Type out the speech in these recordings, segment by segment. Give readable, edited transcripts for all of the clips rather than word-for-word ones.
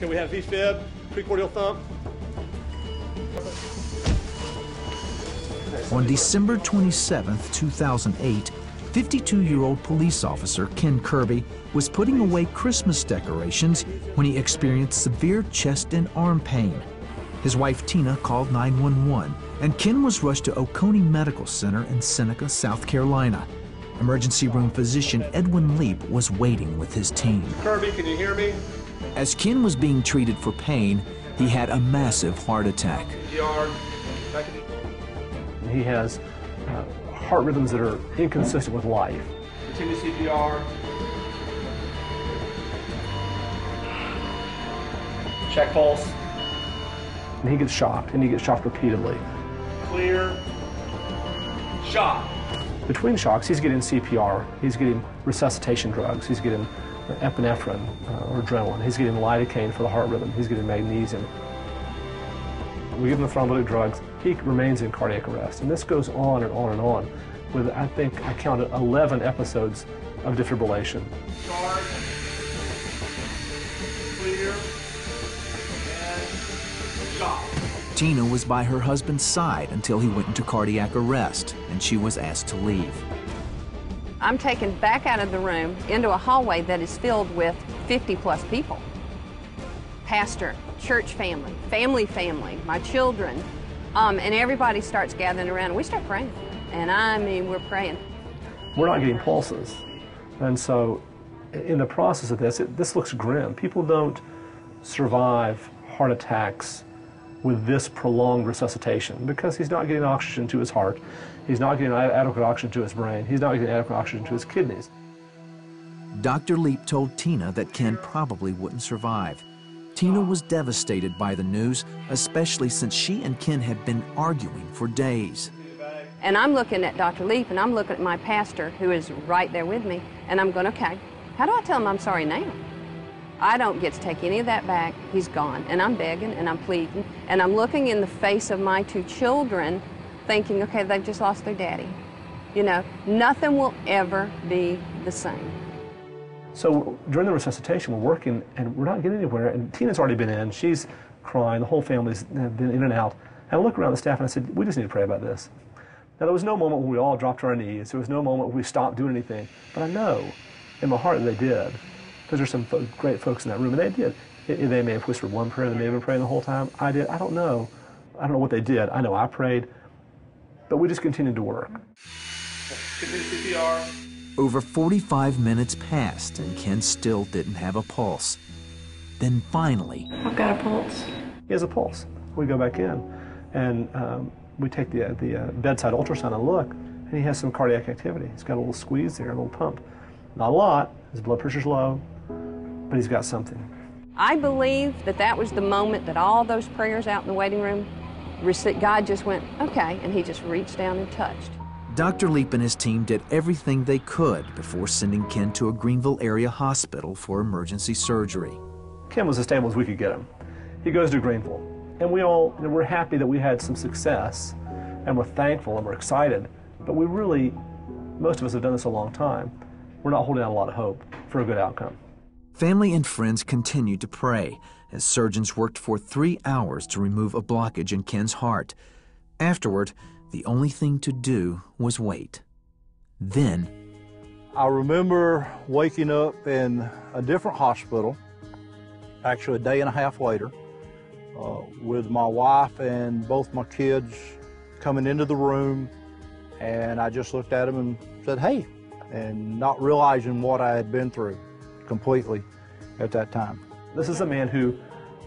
Can we have VFib, precordial thump? On December 27, 2008, 52-year-old police officer Ken Kirby was putting away Christmas decorations when he experienced severe chest and arm pain. His wife Tina called 911, and Ken was rushed to Oconee Medical Center in Seneca, South Carolina. Emergency room physician Edwin Leap was waiting with his team. Kirby, can you hear me? As Ken was being treated for pain, he had a massive heart attack. He has heart rhythms that are inconsistent with life. Continue CPR. Check pulse. And he gets shocked, and he gets shocked repeatedly. Clear. Shock. Between shocks, he's getting CPR, he's getting resuscitation drugs, he's getting epinephrine or adrenaline, he's getting lidocaine for the heart rhythm, he's getting magnesium. We give him the thrombolytic drugs, he remains in cardiac arrest. And this goes on and on and on with, I think, I counted 11 episodes of defibrillation. Charge. Clear. And shock. Tina was by her husband's side until he went into cardiac arrest, and she was asked to leave. I'm taken back out of the room into a hallway that is filled with 50-plus people. Pastor, church family, family, my children, and everybody starts gathering around, and we start praying. And I mean, we're praying. We're not getting pulses. And so in the process of this, this looks grim. People don't survive heart attacks with this prolonged resuscitation because he's not getting oxygen to his heart, he's not getting adequate oxygen to his brain, he's not getting adequate oxygen to his kidneys. Dr. Leap told Tina that Ken probably wouldn't survive. Tina was devastated by the news, especially since she and Ken had been arguing for days. And I'm looking at Dr. Leap, and I'm looking at my pastor, who is right there with me, and I'm going, okay, how do I tell him I'm sorry now? I don't get to take any of that back. He's gone. And I'm begging and I'm pleading. And I'm looking in the face of my two children thinking, okay, they've just lost their daddy. You know, nothing will ever be the same. So during the resuscitation, we're working and we're not getting anywhere. And Tina's already been in. She's crying. The whole family's been in and out. And I look around the staff and I said, we just need to pray about this. Now, there was no moment when we all dropped to our knees. There was no moment when we stopped doing anything. But I know in my heart that they did. Because there's some great folks in that room, and they did. They may have whispered one prayer, they may have been praying the whole time. I did. I don't know. I don't know what they did. I know I prayed, but we just continued to work. Continue CPR. Over 45 minutes passed, and Ken still didn't have a pulse. Then finally, I've got a pulse. He has a pulse. We go back in, and we take the bedside ultrasound and look, and he has some cardiac activity. He's got a little squeeze there, a little pump. Not a lot. His blood pressure's low, but he's got something. I believe that that was the moment that all those prayers out in the waiting room, God just went, okay, and he just reached down and touched. Dr. Leap and his team did everything they could before sending Ken to a Greenville area hospital for emergency surgery. Ken was as stable as we could get him. He goes to Greenville, and we're happy that we had some success, and we're thankful and we're excited, but we really, most of us have done this a long time. We're not holding out a lot of hope for a good outcome. Family and friends continued to pray as surgeons worked for 3 hours to remove a blockage in Ken's heart. Afterward, the only thing to do was wait. Then, I remember waking up in a different hospital, actually a day and a half later, with my wife and both my kids coming into the room, and I just looked at them and said, hey, and not realizing what I had been through completely at that time. This is a man who,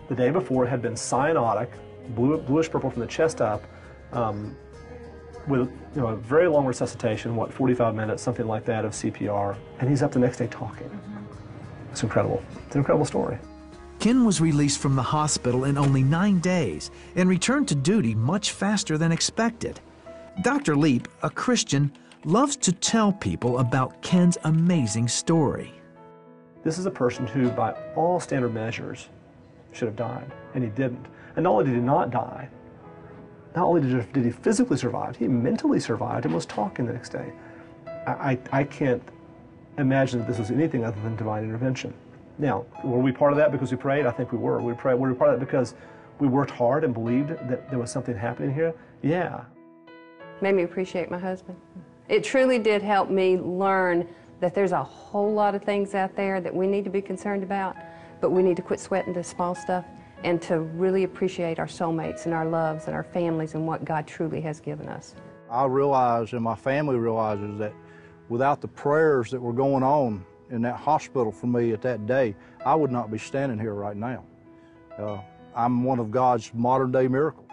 the day before, had been cyanotic, bluish purple from the chest up, with a very long resuscitation, 45 minutes, something like that, of CPR, and he's up the next day talking. It's incredible. It's an incredible story. Ken was released from the hospital in only 9 days and returned to duty much faster than expected. Dr. Leap, a Christian, loves to tell people about Ken's amazing story. This is a person who, by all standard measures, should have died, and he didn't. And not only did he not die, not only did he physically survive, he mentally survived and was talking the next day. I can't imagine that this was anything other than divine intervention. Now, were we part of that because we prayed? I think we were. We prayed. Were we part of that because we worked hard and believed that there was something happening here? Yeah. Made me appreciate my husband. It truly did help me learn that there's a whole lot of things out there that we need to be concerned about, but we need to quit sweating the small stuff and to really appreciate our soulmates and our loves and our families and what God truly has given us. I realize, and my family realizes, that without the prayers that were going on in that hospital for me at that day, I would not be standing here right now. I'm one of God's modern-day miracles.